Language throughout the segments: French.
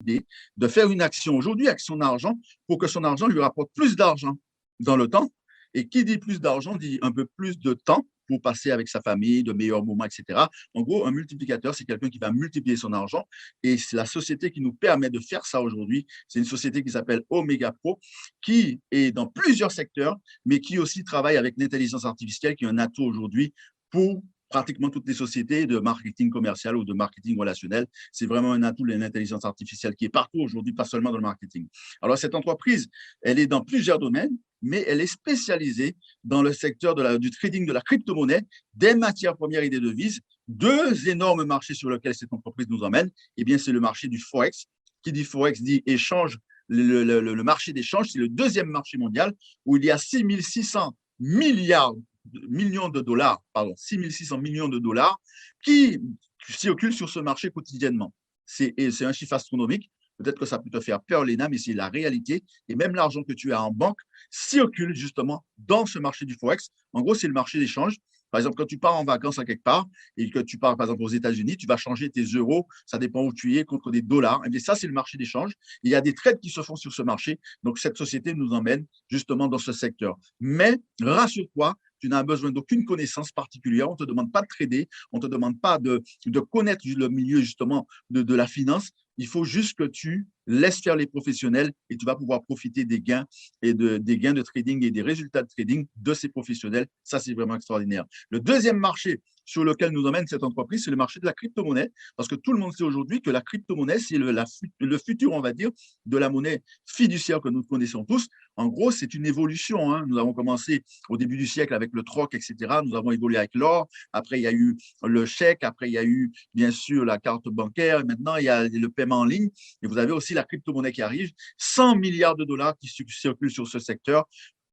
de faire une action aujourd'hui avec son argent pour que son argent lui rapporte plus d'argent dans le temps. Et qui dit plus d'argent dit un peu plus de temps pour passer avec sa famille, de meilleurs moments, etc. En gros, un multiplicateur, c'est quelqu'un qui va multiplier son argent. Et c'est la société qui nous permet de faire ça aujourd'hui. C'est une société qui s'appelle Omega Pro, qui est dans plusieurs secteurs, mais qui aussi travaille avec l'intelligence artificielle, qui est un atout aujourd'hui pour pratiquement toutes les sociétés de marketing commercial ou de marketing relationnel. C'est vraiment un atout de l'intelligence artificielle qui est partout aujourd'hui, pas seulement dans le marketing. Alors, cette entreprise, elle est dans plusieurs domaines, mais elle est spécialisée dans le secteur du trading de la crypto-monnaie, des matières premières et des devises. Deux énormes marchés sur lesquels cette entreprise nous emmène, eh bien, c'est le marché du Forex. Qui dit Forex dit échange. Le marché d'échange, c'est le deuxième marché mondial où il y a 6600 millions de dollars, pardon, 6600 millions de dollars qui circulent sur ce marché quotidiennement. C'est un chiffre astronomique. Peut-être que ça peut te faire peur, Léna, mais c'est la réalité. Et même l'argent que tu as en banque circule justement dans ce marché du Forex. En gros, c'est le marché d'échange. Par exemple, quand tu pars en vacances à quelque part et que tu pars, par exemple, aux États-Unis, tu vas changer tes euros, ça dépend où tu es, contre des dollars. Et bien, ça, c'est le marché d'échange. Il y a des trades qui se font sur ce marché. Donc, cette société nous emmène justement dans ce secteur. Mais rassure-toi, tu n'as besoin d'aucune connaissance particulière. On ne te demande pas de trader. On ne te demande pas de connaître le milieu justement de la finance. Il faut juste que tu laisses faire les professionnels et tu vas pouvoir profiter des gains des gains de trading et des résultats de trading de ces professionnels. Ça, c'est vraiment extraordinaire. Le deuxième marché sur lequel nous emmène cette entreprise, c'est le marché de la crypto-monnaie, parce que tout le monde sait aujourd'hui que la crypto-monnaie, c'est le futur, on va dire, de la monnaie fiduciaire que nous connaissons tous. En gros, c'est une évolution. Hein. Nous avons commencé au début du siècle avec le troc, etc. Nous avons évolué avec l'or. Après, il y a eu le chèque. Après, il y a eu, bien sûr, la carte bancaire. Et maintenant, il y a le paiement en ligne. Et vous avez aussi la crypto-monnaie qui arrive. 100 milliards de dollars qui circulent sur ce secteur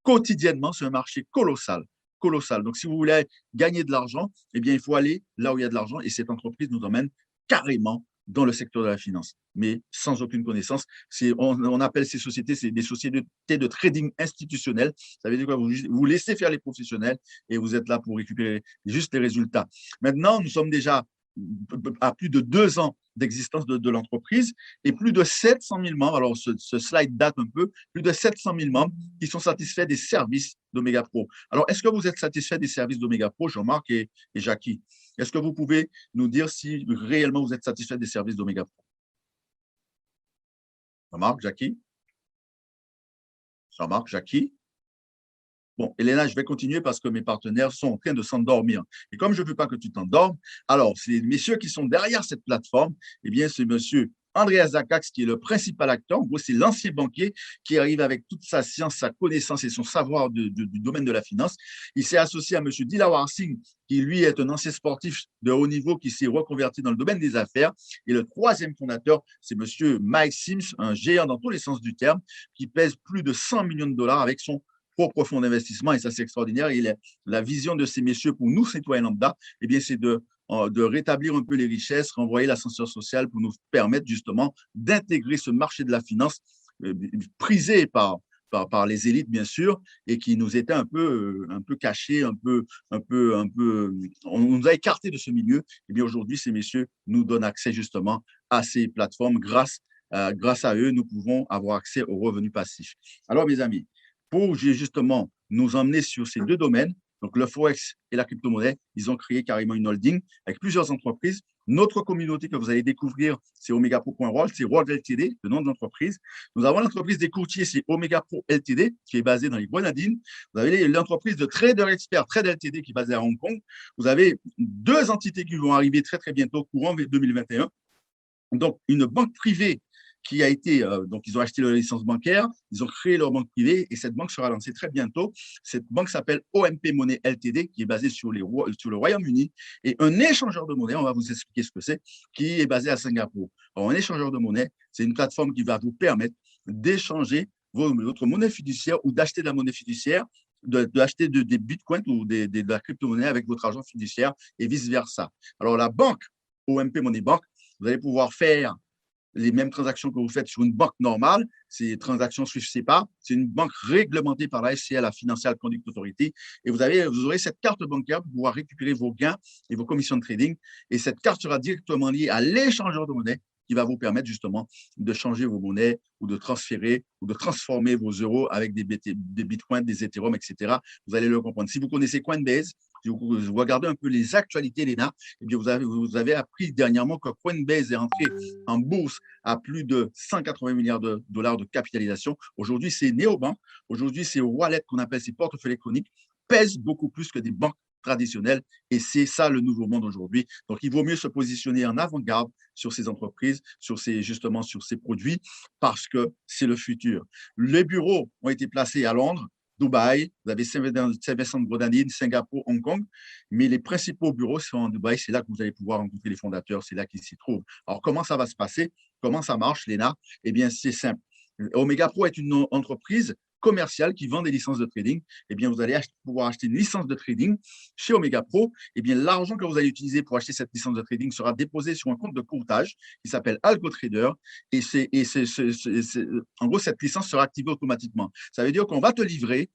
quotidiennement. C'est un marché colossal. Colossal. Donc, si vous voulez gagner de l'argent, eh bien, il faut aller là où il y a de l'argent. Et cette entreprise nous emmène carrément dans le secteur de la finance, mais sans aucune connaissance. On appelle ces sociétés, c'est des sociétés de trading institutionnel. Ça veut dire quoi? Vous laissez faire les professionnels et vous êtes là pour récupérer juste les résultats. Maintenant, nous sommes déjà à plus de 2 ans d'existence de l'entreprise et plus de 700 000 membres, alors ce slide date un peu, plus de 700 000 membres qui sont satisfaits des services d'Omega Pro. Alors, est-ce que vous êtes satisfait des services d'Omega Pro, Jean-Marc et Jackie? Est-ce que vous pouvez nous dire si réellement vous êtes satisfait des services d'Omega Pro? Jean-Marc, Jackie? Jean-Marc, Jackie? Bon, Elena, je vais continuer parce que mes partenaires sont en train de s'endormir. Et comme je ne veux pas que tu t'endormes, alors, ces messieurs qui sont derrière cette plateforme, eh bien, c'est monsieur Andreas Zakax qui est le principal acteur. En gros, c'est l'ancien banquier qui arrive avec toute sa science, sa connaissance et son savoir du domaine de la finance. Il s'est associé à monsieur Dilawar Singh, qui lui est un ancien sportif de haut niveau qui s'est reconverti dans le domaine des affaires. Et le troisième fondateur, c'est monsieur Mike Sims, un géant dans tous les sens du terme, qui pèse plus de 100 millions de dollars avec son propre fonds d'investissement, et ça c'est extraordinaire. La vision de ces messieurs pour nous, citoyens lambda, eh bien, c'est de rétablir un peu les richesses, renvoyer l'ascenseur social pour nous permettre justement d'intégrer ce marché de la finance prisé par les élites, bien sûr, et qui nous était un peu caché, on nous a écartés de ce milieu. Et bien aujourd'hui, ces messieurs nous donnent accès justement à ces plateformes. Grâce à eux, nous pouvons avoir accès aux revenus passifs. Alors, mes amis, pour justement nous emmener sur ces deux domaines, donc le Forex et la crypto-monnaie, ils ont créé carrément une holding avec plusieurs entreprises. Notre communauté que vous allez découvrir, c'est OmegaPro.world, c'est World LTD, le nom de l'entreprise. Nous avons l'entreprise des courtiers, c'est Omega Pro LTD, qui est basée dans les Grenadines. Vous avez l'entreprise de Trader Expert, Trade LTD, qui est basée à Hong Kong. Vous avez deux entités qui vont arriver très, très bientôt, courant 2021. Donc, une banque privée qui a été, donc ils ont acheté leur licence bancaire, ils ont créé leur banque privée et cette banque sera lancée très bientôt. Cette banque s'appelle OMP Money LTD, qui est basée sur le Royaume-Uni, et un échangeur de monnaie, on va vous expliquer ce que c'est, qui est basé à Singapour. Alors, un échangeur de monnaie, c'est une plateforme qui va vous permettre d'échanger votre monnaie fiduciaire ou d'acheter de la monnaie fiduciaire, d'acheter des bitcoins ou de la crypto-monnaie avec votre argent fiduciaire et vice-versa. Alors, la banque OMP Money Bank, vous allez pouvoir faire les mêmes transactions que vous faites sur une banque normale, c'est transactions SWIFT SEPA, c'est une banque réglementée par la FCA, la Financial Conduct Authority, et vous aurez cette carte bancaire pour pouvoir récupérer vos gains et vos commissions de trading, et cette carte sera directement liée à l'échangeur de monnaie qui va vous permettre justement de changer vos monnaies ou de transférer ou de transformer vos euros avec des bitcoins, des Ethereum, etc. Vous allez le comprendre. Si vous connaissez Coinbase, si vous regardez un peu les actualités, Léna, eh bien vous avez appris dernièrement que Coinbase est entré en bourse à plus de 180 milliards de dollars de capitalisation. Aujourd'hui, c'est néobanques. Aujourd'hui, ces wallets qu'on appelle ces portefeuilles électroniques pèsent beaucoup plus que des banques traditionnelles. Et c'est ça le nouveau monde aujourd'hui. Donc, il vaut mieux se positionner en avant-garde sur ces entreprises, justement sur ces produits, parce que c'est le futur. Les bureaux ont été placés à Londres, Dubaï, vous avez Saint-Vincent de Grenadines, Singapour, Hong Kong, mais les principaux bureaux sont en Dubaï. C'est là que vous allez pouvoir rencontrer les fondateurs, c'est là qu'ils s'y trouvent. Alors, comment ça va se passer? Comment ça marche, Léna? Eh bien, c'est simple. Omega Pro est une entreprise commerciale qui vend des licences de trading. Eh bien, vous allez pouvoir acheter une licence de trading chez Omega Pro. Eh bien, l'argent que vous allez utiliser pour acheter cette licence de trading sera déposé sur un compte de courtage qui s'appelle AlgoTrader. Et en gros, cette licence sera activée automatiquement. Ça veut dire qu'on va te livrer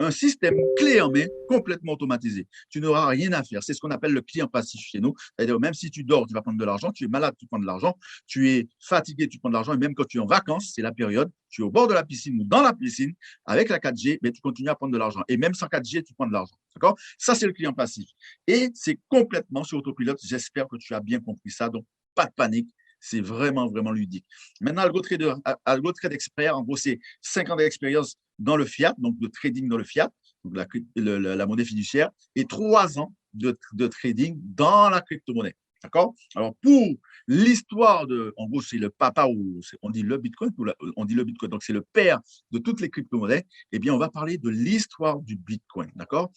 un système clé en main complètement automatisé. Tu n'auras rien à faire. C'est ce qu'on appelle le client passif chez nous. C'est-à-dire, même si tu dors, tu vas prendre de l'argent. Tu es malade, tu prends de l'argent. Tu es fatigué, tu prends de l'argent. Et même quand tu es en vacances, c'est la période, tu es au bord de la piscine ou dans la piscine, avec la 4G, mais tu continues à prendre de l'argent. Et même sans 4G, tu prends de l'argent. D'accord? Ça, c'est le client passif. Et c'est complètement sur autopilote. J'espère que tu as bien compris ça. Donc, pas de panique. C'est vraiment, vraiment ludique. Maintenant, AlgoTrade Expert, en gros, c'est 5 ans d'expérience dans le fiat, donc de trading dans le fiat, donc la monnaie fiduciaire, et 3 ans de trading dans la crypto-monnaie. D'accord? Alors, pour l'histoire en gros, c'est le papa, on dit le Bitcoin, on dit le Bitcoin, donc c'est le père de toutes les crypto-monnaies. Eh bien, on va parler de l'histoire du Bitcoin. D'accord?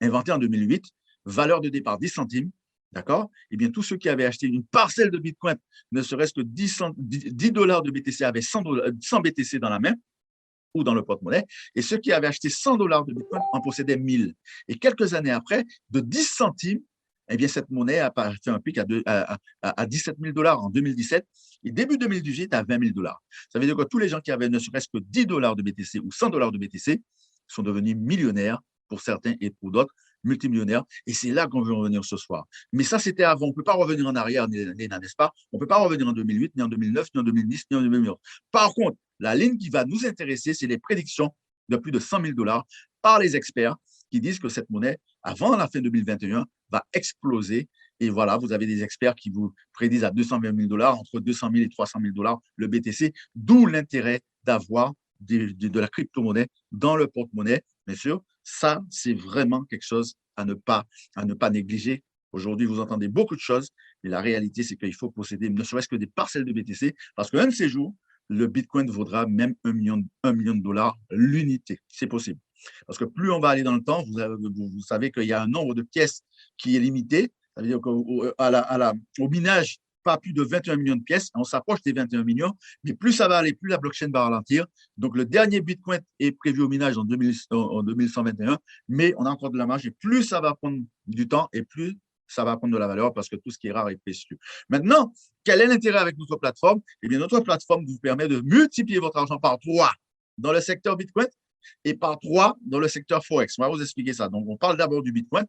Inventé en 2008, valeur de départ 10 centimes. D'accord? Eh bien, tous ceux qui avaient acheté une parcelle de Bitcoin, ne serait-ce que 10 dollars de BTC, avaient 100 BTC dans la main ou dans le porte-monnaie. Et ceux qui avaient acheté 100 dollars de Bitcoin en possédaient 1000. Et quelques années après, de 10 centimes, eh bien, cette monnaie a fait un pic à 17 000 dollars en 2017 et début 2018 à 20 000 dollars. Ça veut dire que tous les gens qui avaient ne serait-ce que 10 dollars de BTC ou 100 dollars de BTC sont devenus millionnaires pour certains et pour d'autres multimillionnaires. Et c'est là qu'on veut revenir ce soir. Mais ça, c'était avant. On ne peut pas revenir en arrière, n'est-ce pas? On ne peut pas revenir en 2008, ni en 2009, ni en 2010, ni en 2011. Par contre, la ligne qui va nous intéresser, c'est les prédictions de plus de 100 000 dollars par les experts qui disent que cette monnaie, avant la fin 2021, va exploser. Et voilà, vous avez des experts qui vous prédisent à 220 000 dollars, entre 200 000 et 300 000 dollars le BTC, d'où l'intérêt d'avoir de la crypto-monnaie dans le porte-monnaie. Bien sûr, ça, c'est vraiment quelque chose à ne pas négliger. Aujourd'hui, vous entendez beaucoup de choses, mais la réalité, c'est qu'il faut posséder ne serait-ce que des parcelles de BTC, parce qu'un de ces jours, le Bitcoin vaudra même 1 million de dollars l'unité. C'est possible. Parce que plus on va aller dans le temps, vous savez qu'il y a un nombre de pièces qui est limité. Ça veut dire qu'au minage, pas plus de 21 millions de pièces. On s'approche des 21 millions, mais plus ça va aller, plus la blockchain va ralentir. Donc, le dernier Bitcoin est prévu au minage en 2121, mais on a encore de la marge. Et plus ça va prendre du temps et plus ça va prendre de la valeur parce que tout ce qui est rare est précieux. Maintenant, quel est l'intérêt avec notre plateforme? Eh bien, notre plateforme vous permet de multiplier votre argent par 3 dans le secteur Bitcoin et par 3 dans le secteur Forex. On va vous expliquer ça. Donc, on parle d'abord du Bitcoin.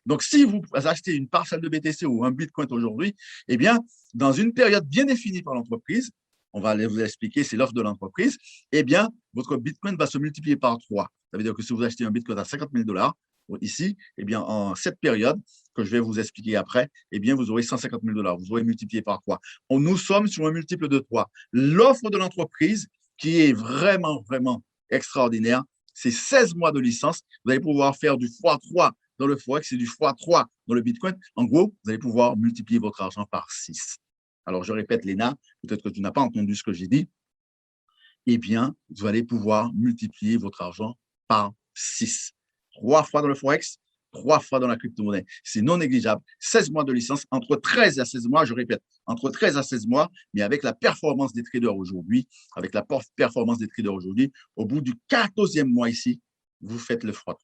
Donc, si vous achetez une parcelle de BTC ou un Bitcoin aujourd'hui, eh bien, dans une période bien définie par l'entreprise, on va vous expliquer, c'est l'offre de l'entreprise, eh bien, votre Bitcoin va se multiplier par 3. Ça veut dire que si vous achetez un Bitcoin à 50 000 dollars, ici, eh bien, en cette période que je vais vous expliquer après, eh bien, vous aurez 150 000 dollars. Vous aurez multiplié par 3. Nous sommes sur un multiple de 3. L'offre de l'entreprise, qui est vraiment, vraiment extraordinaire, c'est 16 mois de licence. Vous allez pouvoir faire du x3 dans le Forex et du x3 dans le Bitcoin. En gros, vous allez pouvoir multiplier votre argent par 6. Alors, je répète, Léna, peut-être que tu n'as pas entendu ce que j'ai dit. Eh bien, vous allez pouvoir multiplier votre argent par 6. 3 fois dans le Forex, 3 fois dans la crypto-monnaie. C'est non négligeable. 16 mois de licence, entre 13 à 16 mois, je répète, entre 13 à 16 mois, mais avec la performance des traders aujourd'hui, au bout du 14e mois ici, vous faites le x3.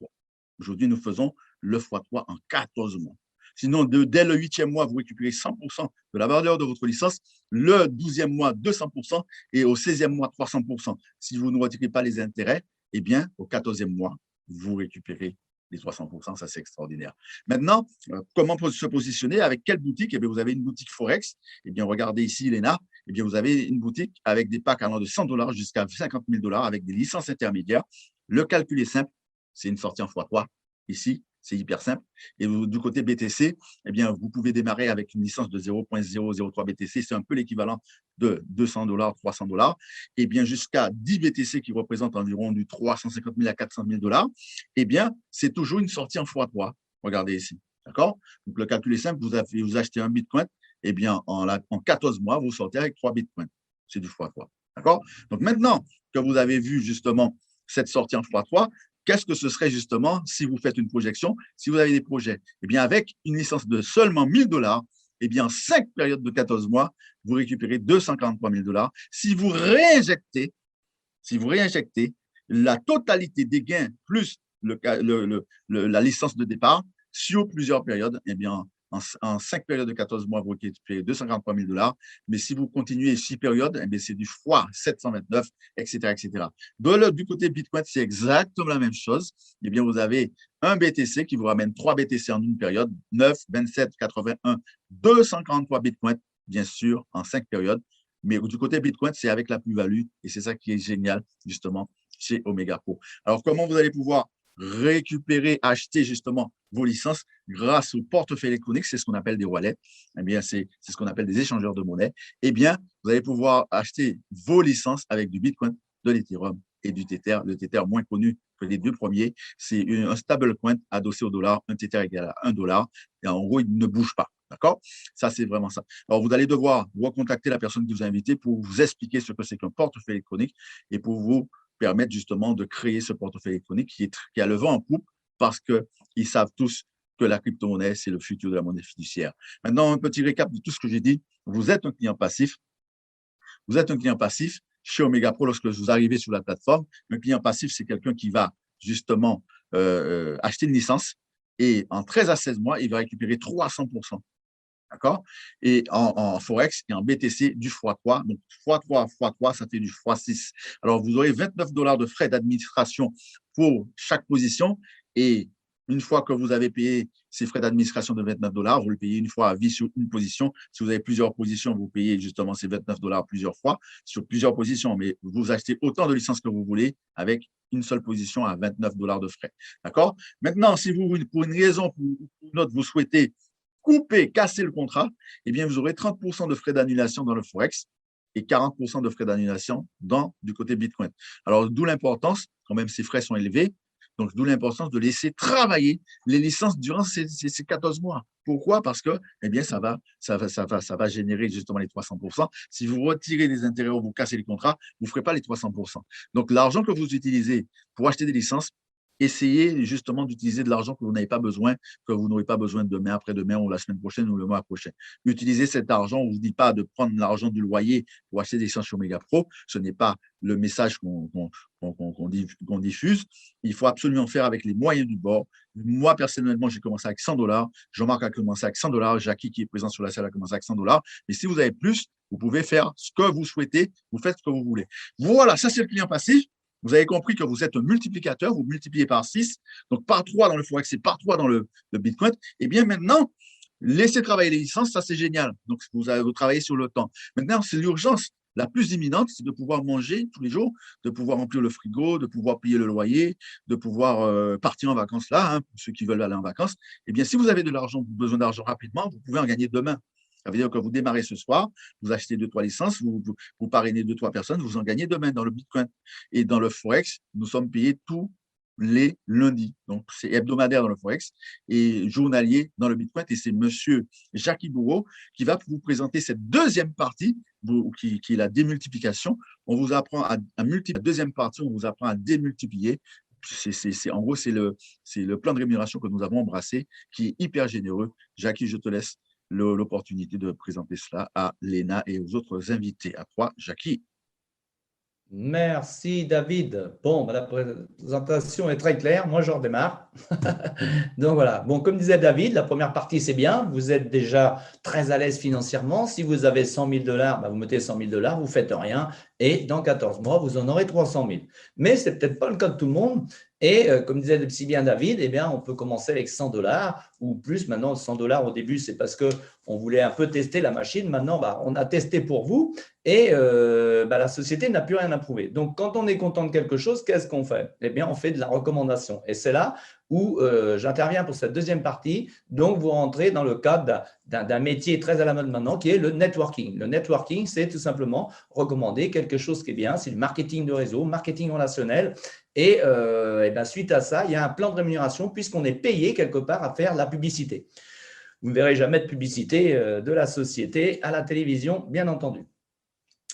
Aujourd'hui, nous faisons le x3 en 14 mois. Sinon, dès le 8e mois, vous récupérez 100% de la valeur de votre licence. Le 12e mois, 200%. Et au 16e mois, 300%. Si vous ne retirez pas les intérêts, eh bien, au 14e mois, vous récupérez les 300%. Ça, c'est extraordinaire. Maintenant, comment se positionner? Avec quelle boutique? Eh bien, vous avez une boutique Forex. Eh bien, regardez ici, Léna. eh bien, vous avez une boutique avec des packs allant de $100 jusqu'à $50 000 avec des licences intermédiaires. Le calcul est simple, c'est une sortie en x3. Ici, c'est hyper simple. Et du côté BTC, eh bien, vous pouvez démarrer avec une licence de 0,003 BTC. C'est un peu l'équivalent de $200, $300. Et bien, jusqu'à 10 BTC qui représentent environ du 350 000 à 400 000 $. Eh bien, c'est toujours une sortie en x3. Regardez ici. D'accord? Donc, le calcul est simple. Vous achetez un Bitcoin. Eh bien, en 14 mois, vous sortez avec 3 Bitcoins. C'est du x3. D'accord? Donc, maintenant que vous avez vu justement cette sortie en x3, qu'est-ce que ce serait justement si vous faites une projection, si vous avez des projets? Eh bien, avec une licence de seulement $1 000, eh bien, en 5 périodes de 14 mois, vous récupérez 243 000 $. Si vous réinjectez la totalité des gains plus la licence de départ sur plusieurs périodes, eh bien, en 5 périodes de 14 mois, vous récupérez 243 000 $. Mais si vous continuez 6 périodes, eh c'est du fois 729, etc., etc. Du côté Bitcoin, c'est exactement la même chose. Eh bien, vous avez un BTC qui vous ramène 3 BTC en une période, 9, 27, 81, 243 Bitcoins, bien sûr, en 5 périodes. Mais du côté Bitcoin, c'est avec la plus-value et c'est ça qui est génial, justement, chez Omega Pro. Alors, comment vous allez pouvoir récupérer, acheter justement vos licences grâce au portefeuille électronique, c'est ce qu'on appelle des wallets, eh bien, c'est ce qu'on appelle des échangeurs de monnaie. Eh bien, vous allez pouvoir acheter vos licences avec du Bitcoin, de l'Ethereum et du Tether. Le Tether moins connu que les deux premiers, c'est un stablecoin adossé au dollar, un Tether égal à $1. Et en gros, il ne bouge pas. D'accord? Ça, c'est vraiment ça. Alors, vous allez devoir recontacter la personne qui vous a invité pour vous expliquer ce que c'est qu'un portefeuille électronique et pour vous permettre justement de créer ce portefeuille électronique qui a le vent en poupe parce qu'ils savent tous que la crypto-monnaie, c'est le futur de la monnaie fiduciaire. Maintenant, un petit récap de tout ce que j'ai dit. Vous êtes un client passif. Vous êtes un client passif chez Omega Pro lorsque vous arrivez sur la plateforme. Un client passif, c'est quelqu'un qui va justement acheter une licence et en 13 à 16 mois, il va récupérer 300%. D'accord? Et en Forex et en BTC, du x3. Donc, x3, x3, ça fait du x6. Alors, vous aurez $29 de frais d'administration pour chaque position. Et une fois que vous avez payé ces frais d'administration de $29, vous le payez une fois à vie sur une position. Si vous avez plusieurs positions, vous payez justement ces $29 plusieurs fois sur plusieurs positions. Mais vous achetez autant de licences que vous voulez avec une seule position à $29 de frais. D'accord? Maintenant, si vous, pour une raison ou une autre, vous souhaitez couper, casser le contrat, eh bien, vous aurez 30% de frais d'annulation dans le Forex et 40% de frais d'annulation du côté Bitcoin. Alors, d'où l'importance, quand même ces frais sont élevés, donc d'où l'importance de laisser travailler les licences durant ces 14 mois. Pourquoi? Parce que eh bien, ça va générer justement les 300%. Si vous retirez des intérêts ou vous cassez les contrats, vous ne ferez pas les 300%. Donc, l'argent que vous utilisez pour acheter des licences, essayez justement d'utiliser de l'argent que vous n'avez pas besoin, que vous n'aurez pas besoin demain, après-demain ou la semaine prochaine ou le mois prochain. Utilisez cet argent. On ne vous dit pas de prendre l'argent du loyer pour acheter des licences sur Omega Pro. Ce n'est pas le message qu'on diffuse. Il faut absolument faire avec les moyens du bord. Moi, personnellement, j'ai commencé avec $100. Jean-Marc a commencé avec $100. Jackie, qui est présent sur la salle, a commencé avec $100. Mais si vous avez plus, vous pouvez faire ce que vous souhaitez. Vous faites ce que vous voulez. Voilà, ça, c'est le client passif. Vous avez compris que vous êtes un multiplicateur, vous multipliez par 6, donc par 3 dans le Forex et par 3 dans le Bitcoin. Et bien maintenant, laissez travailler les licences, ça c'est génial. Donc vous travaillez sur le temps. Maintenant, c'est l'urgence la plus imminente, c'est de pouvoir manger tous les jours, de pouvoir remplir le frigo, de pouvoir payer le loyer, de pouvoir partir en vacances là, hein, pour ceux qui veulent aller en vacances. Eh bien, si vous avez de l'argent, besoin d'argent rapidement, vous pouvez en gagner demain. Ça veut dire que vous démarrez ce soir, vous achetez 2-3 licences, vous parrainez 2-3 personnes, vous en gagnez demain dans le Bitcoin. Et dans le Forex, nous sommes payés tous les lundis. Donc, c'est hebdomadaire dans le Forex et journalier dans le Bitcoin. Et c'est monsieur Jackie Bourreau qui va vous présenter cette deuxième partie qui est la démultiplication. On vous apprend à multiplier. La deuxième partie, on vous apprend à démultiplier. En gros, c'est le plan de rémunération que nous avons embrassé qui est hyper généreux. Jackie, je te laisse l'opportunité de présenter cela à Léna et aux autres invités. À toi, Jackie. Merci David. Bon, la présentation est très claire. Moi, je redémarre. Donc voilà. Bon, comme disait David, la première partie, c'est bien. Vous êtes déjà très à l'aise financièrement. Si vous avez $100 000, vous mettez $100 000, vous ne faites rien et dans 14 mois, vous en aurez 300 000. Mais ce n'est peut-être pas le cas de tout le monde. Et comme disait si bien David, eh bien, on peut commencer avec 100 dollars ou plus. Maintenant, 100 dollars au début, c'est parce qu'on voulait un peu tester la machine. Maintenant, on a testé pour vous et la société n'a plus rien à prouver. Donc, quand on est content de quelque chose, qu'est-ce qu'on fait? Eh bien, on fait de la recommandation. Et c'est là où j'interviens pour cette deuxième partie. Donc, vous rentrez dans le cadre d'un métier très à la mode maintenant qui est le networking. Le networking, c'est tout simplement recommander quelque chose qui est bien. C'est du marketing de réseau, marketing relationnel. Et suite à ça, il y a un plan de rémunération puisqu'on est payé quelque part à faire la publicité. Vous ne verrez jamais de publicité de la société à la télévision, bien entendu.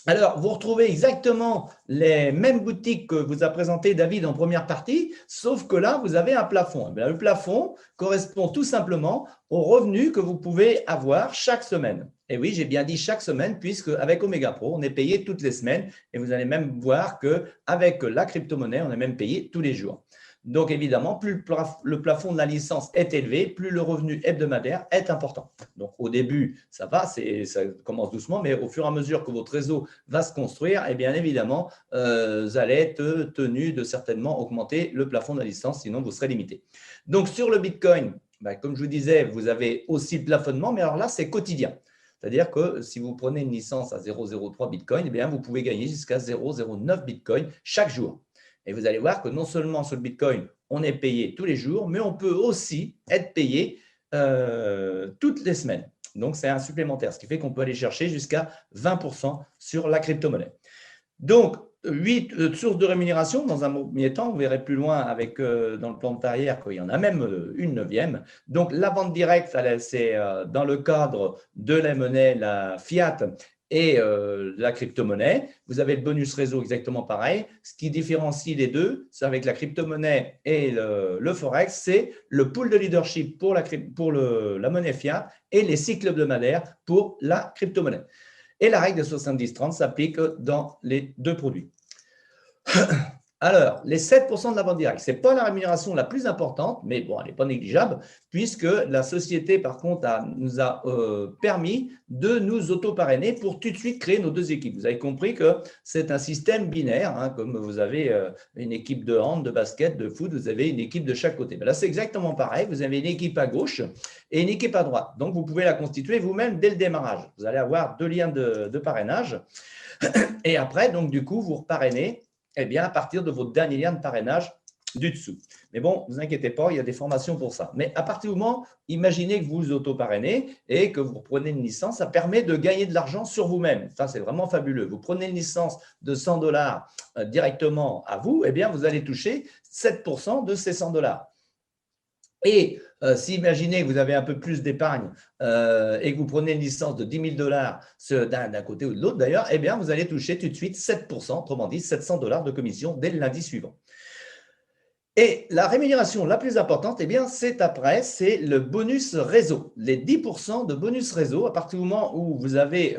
Alors, vous retrouvez exactement les mêmes boutiques que vous a présenté David en première partie, sauf que là, vous avez un plafond. Le plafond correspond tout simplement aux revenus que vous pouvez avoir chaque semaine. Et oui, j'ai bien dit chaque semaine, puisque avec Omega Pro, on est payé toutes les semaines. Et vous allez même voir qu'avec la crypto-monnaie, on est même payé tous les jours. Donc, évidemment, plus le plafond de la licence est élevé, plus le revenu hebdomadaire est important. Donc, au début, ça va, ça commence doucement, mais au fur et à mesure que votre réseau va se construire, et bien évidemment, vous allez être tenu de certainement augmenter le plafond de la licence, sinon vous serez limité. Donc, sur le Bitcoin, comme je vous disais, vous avez aussi le plafonnement, mais alors là, c'est quotidien. C'est-à-dire que si vous prenez une licence à 0,03 Bitcoin, eh bien, vous pouvez gagner jusqu'à 0,09 Bitcoin chaque jour. Et vous allez voir que non seulement sur le Bitcoin, on est payé tous les jours, mais on peut aussi être payé toutes les semaines. Donc, c'est un supplémentaire, ce qui fait qu'on peut aller chercher jusqu'à 20% sur la crypto-monnaie. Donc, 8 sources de rémunération dans un premier temps. Vous verrez plus loin dans le plan de carrière qu'il y en a même une 9e. Donc, la vente directe, c'est dans le cadre de la monnaie, la fiat, et la crypto-monnaie. Vous avez le bonus réseau exactement pareil. Ce qui différencie les deux, c'est avec la crypto-monnaie et le Forex, c'est le pool de leadership pour la monnaie fiat et les cycles hebdomadaires pour la crypto-monnaie. Et la règle de 70-30 s'applique dans les deux produits. Alors, les 7% de la vente directe, ce n'est pas la rémunération la plus importante, mais bon, elle n'est pas négligeable, puisque la société, par contre, nous a permis de nous auto-parrainer pour tout de suite créer nos deux équipes. Vous avez compris que c'est un système binaire, hein, comme vous avez une équipe de hand, de basket, de foot, vous avez une équipe de chaque côté. Mais là, c'est exactement pareil. Vous avez une équipe à gauche et une équipe à droite. Donc, vous pouvez la constituer vous-même dès le démarrage. Vous allez avoir 2 liens de parrainage. Et après, donc, du coup, vous reparrainez à partir de votre dernier lien de parrainage du dessous. Mais bon, ne vous inquiétez pas, il y a des formations pour ça. Mais à partir du moment, imaginez que vous vous auto-parrainez et que vous prenez une licence, ça permet de gagner de l'argent sur vous-même. Ça, c'est vraiment fabuleux. Vous prenez une licence de 100 dollars directement à vous, eh bien, vous allez toucher 7% de ces 100 dollars. Et si imaginez que vous avez un peu plus d'épargne et que vous prenez une licence de 10 000 dollars d'un côté ou de l'autre d'ailleurs, eh bien, vous allez toucher tout de suite 7%, autrement dit 700 dollars de commission dès le lundi suivant. Et la rémunération la plus importante, eh bien, c'est le bonus réseau. Les 10% de bonus réseau, à partir du moment où vous avez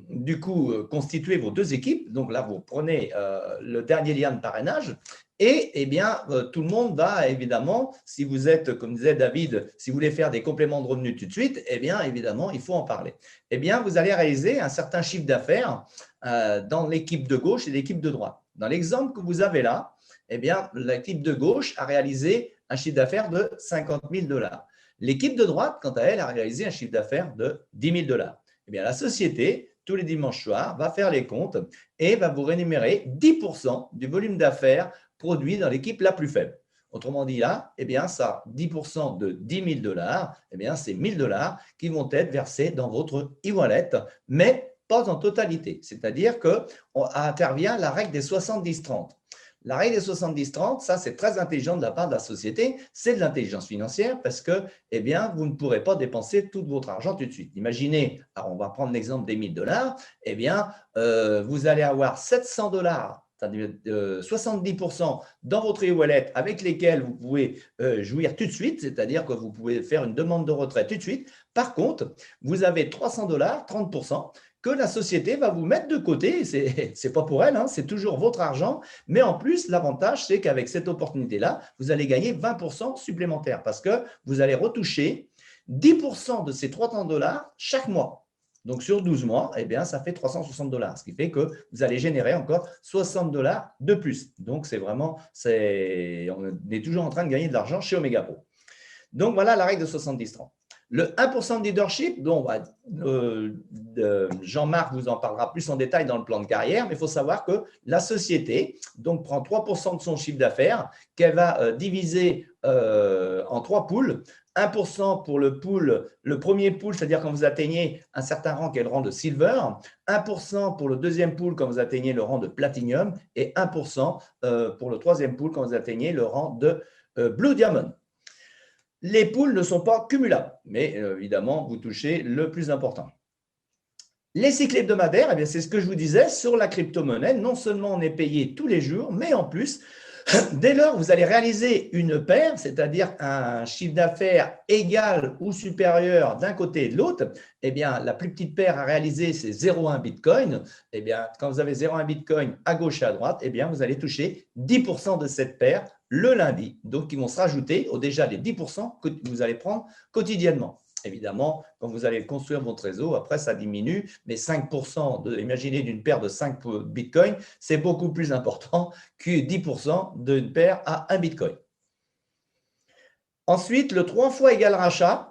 du coup constitué vos deux équipes, donc là, vous prenez le dernier lien de parrainage, et eh bien, tout le monde va évidemment, si vous êtes, comme disait David, si vous voulez faire des compléments de revenus tout de suite, eh bien, évidemment, il faut en parler. Eh bien, vous allez réaliser un certain chiffre d'affaires dans l'équipe de gauche et l'équipe de droite. Dans l'exemple que vous avez là, eh bien, l'équipe de gauche a réalisé un chiffre d'affaires de 50 000 dollars. L'équipe de droite, quant à elle, a réalisé un chiffre d'affaires de 10 000 dollars. Eh bien, la société, tous les dimanches soirs, va faire les comptes et va vous rémunérer 10% du volume d'affaires produit dans l'équipe la plus faible. Autrement dit, là, eh bien, ça, 10% de 10 000 dollars, eh bien, c'est 1 000 dollars qui vont être versés dans votre e-wallet, mais pas en totalité. C'est-à-dire qu'intervient la règle des 70-30. La règle des 70-30, ça, c'est très intelligent de la part de la société. C'est de l'intelligence financière parce que, eh bien, vous ne pourrez pas dépenser tout votre argent tout de suite. Imaginez, alors on va prendre l'exemple des 1 000 dollars, eh bien, vous allez avoir 700 dollars, c'est-à-dire 70% dans votre e-wallet avec lesquels vous pouvez jouir tout de suite, c'est-à-dire que vous pouvez faire une demande de retrait tout de suite. Par contre, vous avez 300 dollars, 30%, que la société va vous mettre de côté. Ce n'est pas pour elle, hein, c'est toujours votre argent. Mais en plus, l'avantage, c'est qu'avec cette opportunité-là, vous allez gagner 20% supplémentaires parce que vous allez retoucher 10% de ces 300 dollars chaque mois. Donc, sur 12 mois, eh bien, ça fait 360 $, ce qui fait que vous allez générer encore 60 $ de plus. Donc, on est toujours en train de gagner de l'argent chez Omega Pro. Donc, voilà la règle de 70-30. Le 1% de leadership, dont Jean-Marc vous en parlera plus en détail dans le plan de carrière, mais il faut savoir que la société donc, prend 3% de son chiffre d'affaires qu'elle va diviser en 3 pools. 1% pour le premier pool, c'est-à-dire quand vous atteignez un certain rang qui est le rang de silver, 1% pour le deuxième pool quand vous atteignez le rang de platinum et 1% pour le troisième pool quand vous atteignez le rang de blue diamond. Les pools ne sont pas cumulables, mais évidemment, vous touchez le plus important. Les cycles hebdomadaires, eh bien, c'est ce que je vous disais sur la crypto-monnaie. Non seulement on est payé tous les jours, mais en plus, dès lors vous allez réaliser une paire, c'est-à-dire un chiffre d'affaires égal ou supérieur d'un côté et de l'autre, eh bien, la plus petite paire à réaliser, c'est 0,1 Bitcoin. Eh bien, quand vous avez 0,1 Bitcoin à gauche et à droite, eh bien, vous allez toucher 10% de cette paire le lundi. Donc, ils vont se rajouter aux déjà les 10% que vous allez prendre quotidiennement. Évidemment, quand vous allez construire votre réseau, après, ça diminue, mais 5%, imaginez d'une paire de 5 Bitcoin, c'est beaucoup plus important que 10% d'une paire à 1 Bitcoin. Ensuite, le 3 fois égal rachat.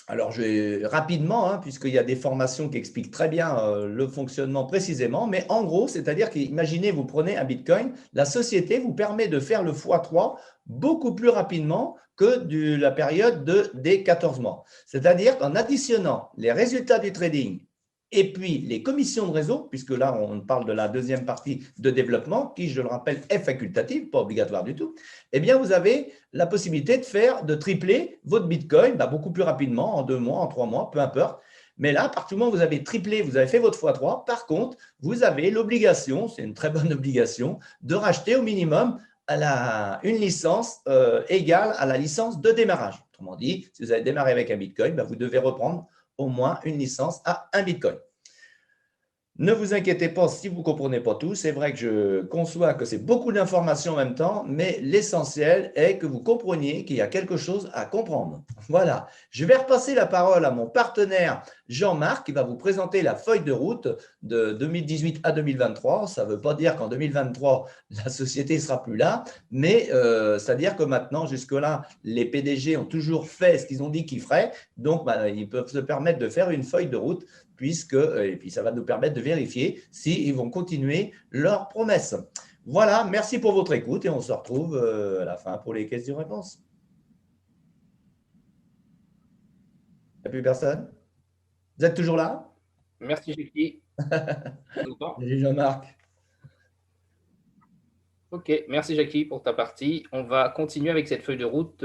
Alors, je vais rapidement, puisqu'il y a des formations qui expliquent très bien le fonctionnement précisément, mais en gros, c'est-à-dire qu'imaginez, vous prenez un Bitcoin, la société vous permet de faire le x3 beaucoup plus rapidement que la période des 14 mois. C'est-à-dire qu'en additionnant les résultats du trading et puis les commissions de réseau, puisque là, on parle de la deuxième partie de développement, qui, je le rappelle, est facultative, pas obligatoire du tout, eh bien, vous avez la possibilité de tripler votre Bitcoin beaucoup plus rapidement, en 2 mois, en 3 mois, peu importe. Mais là, à partir du moment où vous avez triplé, vous avez fait votre x3, par contre, vous avez l'obligation, c'est une très bonne obligation, de racheter au minimum une licence égale à la licence de démarrage. Autrement dit, si vous avez démarré avec un Bitcoin, vous devez reprendre au moins une licence à 1 Bitcoin. Ne vous inquiétez pas si vous ne comprenez pas tout. C'est vrai que je conçois que c'est beaucoup d'informations en même temps, mais l'essentiel est que vous compreniez qu'il y a quelque chose à comprendre. Voilà. Je vais repasser la parole à mon partenaire Jean-Marc qui va vous présenter la feuille de route de 2018 à 2023. Ça ne veut pas dire qu'en 2023, la société ne sera plus là, mais c'est-à-dire que maintenant, jusque-là, les PDG ont toujours fait ce qu'ils ont dit qu'ils feraient. Donc, ils peuvent se permettre de faire une feuille de route et puis ça va nous permettre de vérifier s'ils vont continuer leurs promesses. Voilà, merci pour votre écoute et on se retrouve à la fin pour les questions-réponses. Il n'y a plus personne? Vous êtes toujours là? Merci, Jackie. Salut Jean-Marc. Ok, merci Jackie pour ta partie. On va continuer avec cette feuille de route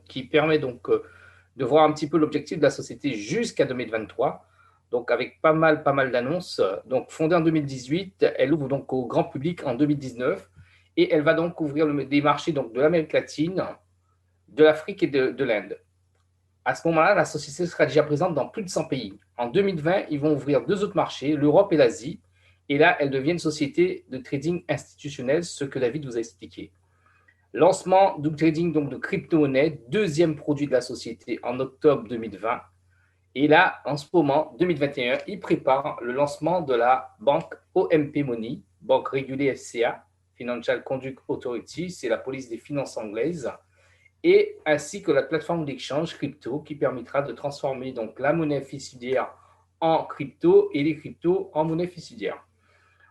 qui permet de voir un petit peu l'objectif de la société jusqu'à 2023. Donc, avec pas mal d'annonces. Donc, fondée en 2018, elle ouvre donc au grand public en 2019 et elle va donc couvrir des marchés donc, de l'Amérique latine, de l'Afrique et de l'Inde. À ce moment-là, la société sera déjà présente dans plus de 100 pays. En 2020, ils vont ouvrir 2 autres marchés, l'Europe et l'Asie. Et là, elle devient une société de trading institutionnel, ce que David vous a expliqué. Lancement du trading donc, de crypto-monnaie, deuxième produit de la société en octobre 2020. Et là, en ce moment, 2021, il prépare le lancement de la banque OMP Money, banque régulée FCA, Financial Conduct Authority, c'est la police des finances anglaise, et ainsi que la plateforme d'échange crypto qui permettra de transformer donc la monnaie fiduciaire en crypto et les cryptos en monnaie fiduciaire.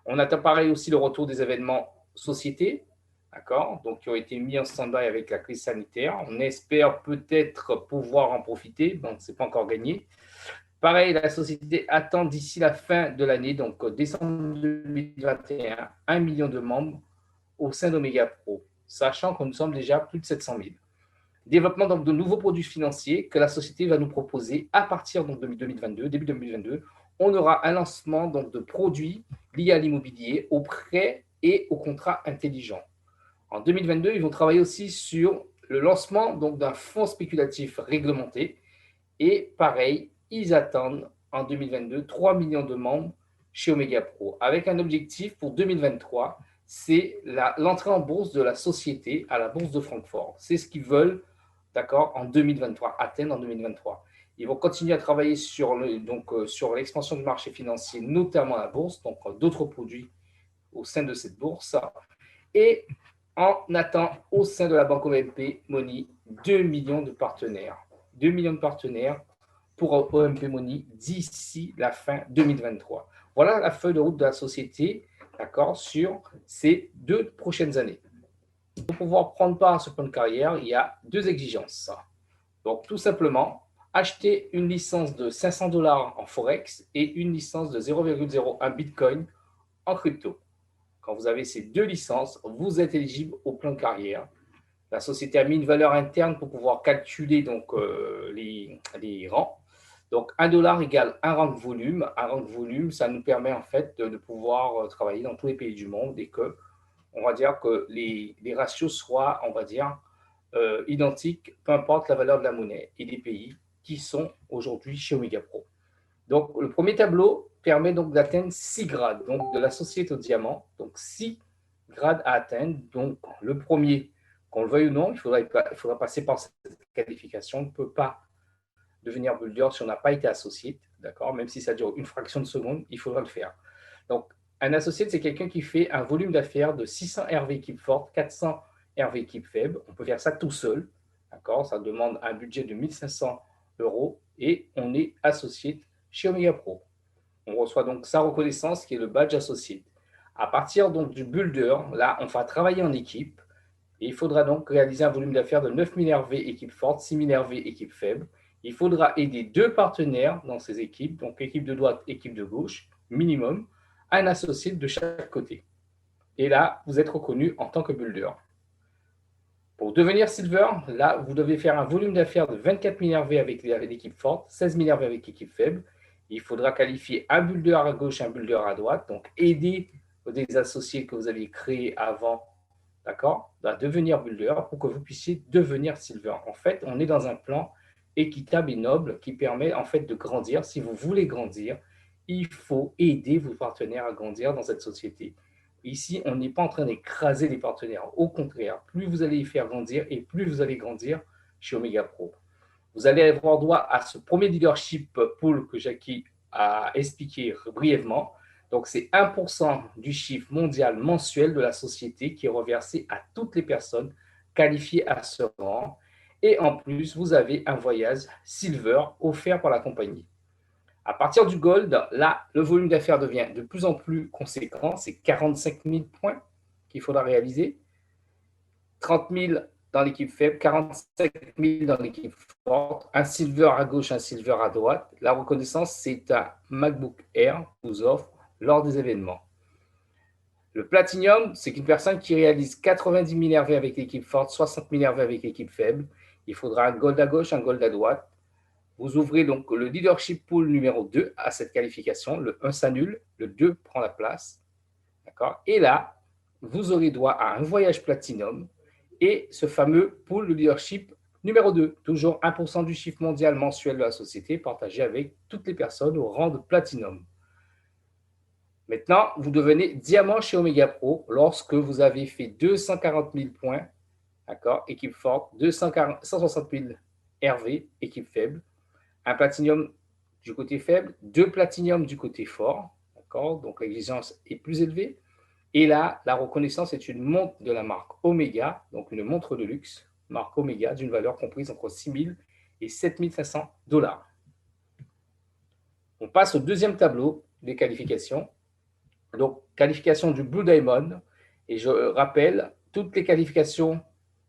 On attend pareil aussi le retour des événements sociétés, d'accord, donc qui ont été mis en stand-by avec la crise sanitaire. On espère peut-être pouvoir en profiter, donc ce n'est pas encore gagné. Pareil, la société attend d'ici la fin de l'année, donc décembre 2021, 1 million de membres au sein d'Omega Pro, sachant que nous sommes déjà plus de 700 000. Développement donc de nouveaux produits financiers que la société va nous proposer à partir donc, de 2022, début 2022. On aura un lancement donc, de produits liés à l'immobilier, aux prêts et aux contrats intelligents. En 2022, ils vont travailler aussi sur le lancement donc, d'un fonds spéculatif réglementé. Et pareil, ils attendent en 2022 3 millions de membres chez Omega Pro, avec un objectif pour 2023, c'est l'entrée en bourse de la société à la bourse de Francfort. C'est ce qu'ils veulent, d'accord, en 2023, atteindre en 2023. Ils vont continuer à travailler sur sur l'expansion du marché financier, notamment la bourse, donc d'autres produits au sein de cette bourse. Et on attend au sein de la banque OMP Money 2 millions de partenaires. 2 millions de partenaires pour OMP Money d'ici la fin 2023. Voilà la feuille de route de la société, d'accord, sur ces 2 prochaines années. Pour pouvoir prendre part à ce plan de carrière, il y a 2 exigences. Donc, tout simplement, acheter une licence de 500 $ en Forex et une licence de 0,01 Bitcoin en crypto. Quand vous avez ces 2 licences, vous êtes éligible au plan de carrière. La société a mis une valeur interne pour pouvoir calculer donc, les rangs. Donc, 1 $ égale un rang de volume. Un rang de volume, ça nous permet en fait de pouvoir travailler dans tous les pays du monde et que, on va dire que les ratios soient, on va dire, identiques, peu importe la valeur de la monnaie et des pays qui sont aujourd'hui chez Omega Pro. Donc, le premier tableau permet donc d'atteindre 6 grades, donc de la société au diamant, donc 6 grades à atteindre. Donc, le premier, qu'on le veuille ou non, il faudra passer par cette qualification. On ne peut pas devenir builder si on n'a pas été associé, d'accord? Même si ça dure une fraction de seconde, il faudra le faire. Donc, un associé, c'est quelqu'un qui fait un volume d'affaires de 600 RV équipe forte, 400 RV équipe faible. On peut faire ça tout seul, d'accord? Ça demande un budget de 1 500 € et on est associé chez Omega Pro. On reçoit donc sa reconnaissance qui est le badge associé. À partir donc du builder, là, on va travailler en équipe et il faudra donc réaliser un volume d'affaires de 9 000 RV équipe forte, 6 000 RV équipe faible. Il faudra aider 2 partenaires dans ces équipes, donc équipe de droite, équipe de gauche, minimum, un associé de chaque côté. Et là, vous êtes reconnu en tant que builder. Pour devenir silver, là, vous devez faire un volume d'affaires de 24 000 RV avec l'équipe forte, 16 000 RV avec l'équipe faible. Il faudra qualifier un builder à gauche, un builder à droite, donc aider des associés que vous aviez créés avant, d'accord, à devenir builder pour que vous puissiez devenir silver. En fait, on est dans un plan équitable et noble qui permet en fait de grandir. Si vous voulez grandir, il faut aider vos partenaires à grandir dans cette société. Ici, on n'est pas en train d'écraser les partenaires. Au contraire, plus vous allez y faire grandir et plus vous allez grandir chez Omega Pro. Vous allez avoir droit à ce premier leadership pool que Jackie a expliqué brièvement. Donc, c'est 1% du chiffre mondial mensuel de la société qui est reversé à toutes les personnes qualifiées à ce rang. Et en plus, vous avez un voyage silver offert par la compagnie. À partir du gold, là, le volume d'affaires devient de plus en plus conséquent. C'est 45 000 points qu'il faudra réaliser. 30 000 dans l'équipe faible, 45 000 dans l'équipe forte, un silver à gauche, un silver à droite. La reconnaissance, c'est un MacBook Air qu'on vous offre lors des événements. Le platinum, c'est qu'une personne qui réalise 90 000 RV avec l'équipe forte, 60 000 RV avec l'équipe faible. Il faudra un gold à gauche, un gold à droite. Vous ouvrez donc le leadership pool numéro 2 à cette qualification. Le 1 s'annule, le 2 prend la place. D'accord? Et là, vous aurez droit à un voyage platinum et ce fameux pool de leadership numéro 2. Toujours 1% du chiffre mondial mensuel de la société partagé avec toutes les personnes au rang de platinum. Maintenant, vous devenez diamant chez Omega Pro lorsque vous avez fait 240 000 points, d'accord, équipe forte, 160 000 RV, équipe faible, un platinium du côté faible, 2 platinium du côté fort, d'accord, donc l'exigence est plus élevée. Et là, la reconnaissance est une montre de la marque Omega, donc une montre de luxe, marque Omega, d'une valeur comprise entre 6 000 et 7 500 $. On passe au deuxième tableau des qualifications. Donc, qualification du Blue Diamond. Et je rappelle, toutes les qualifications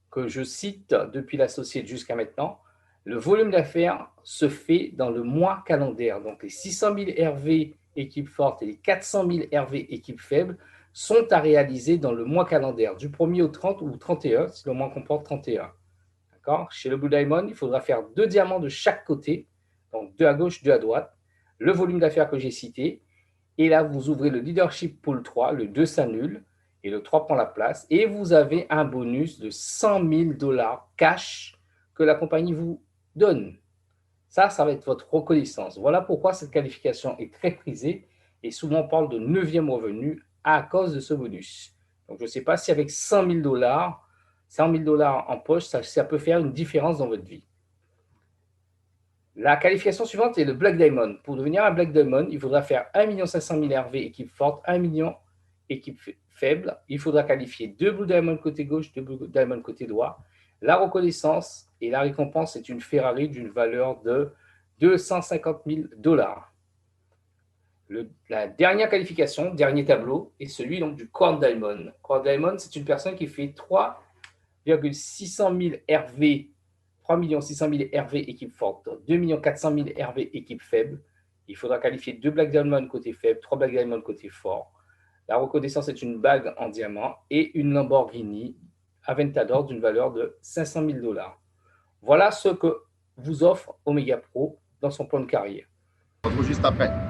que je cite depuis la société jusqu'à maintenant, le volume d'affaires se fait dans le mois calendaire. Donc, les 600 000 RV équipe forte et les 400 000 RV équipe faible sont à réaliser dans le mois calendaire, du 1er au 30 ou 31, si le mois comporte 31. D'accord? Chez le Blue Diamond, il faudra faire 2 diamants de chaque côté, donc 2 à gauche, 2 à droite, le volume d'affaires que j'ai cité. Et là, vous ouvrez le leadership pool 3, le 2 s'annule et le 3 prend la place. Et vous avez un bonus de 100 000 $ cash que la compagnie vous donne. Ça va être votre reconnaissance. Voilà pourquoi cette qualification est très prisée et souvent on parle de 9e revenu à cause de ce bonus. Donc, je ne sais pas si avec 100 000 $, 100 000 $ en poche, ça peut faire une différence dans votre vie. La qualification suivante est le Black Diamond. Pour devenir un Black Diamond, il faudra faire 1 500 000 RV équipe forte, 1 million équipe faible. Il faudra qualifier 2 Blue Diamond côté gauche, 2 Blue Diamond côté droit. La reconnaissance et la récompense est une Ferrari d'une valeur de 250 000 $. La dernière qualification, dernier tableau, est celui donc, du Corn Diamond. Corn Diamond, c'est une personne qui fait 3,600 000 RV, 3 600 000 RV équipe forte, 2 400 000 RV équipe faible. Il faudra qualifier 2 Black Diamond côté faible, 3 Black Diamond côté fort. La reconnaissance est une bague en diamant et une Lamborghini Aventador d'une valeur de 500 000 $. Voilà ce que vous offre Omega Pro dans son plan de carrière. On se retrouve juste après.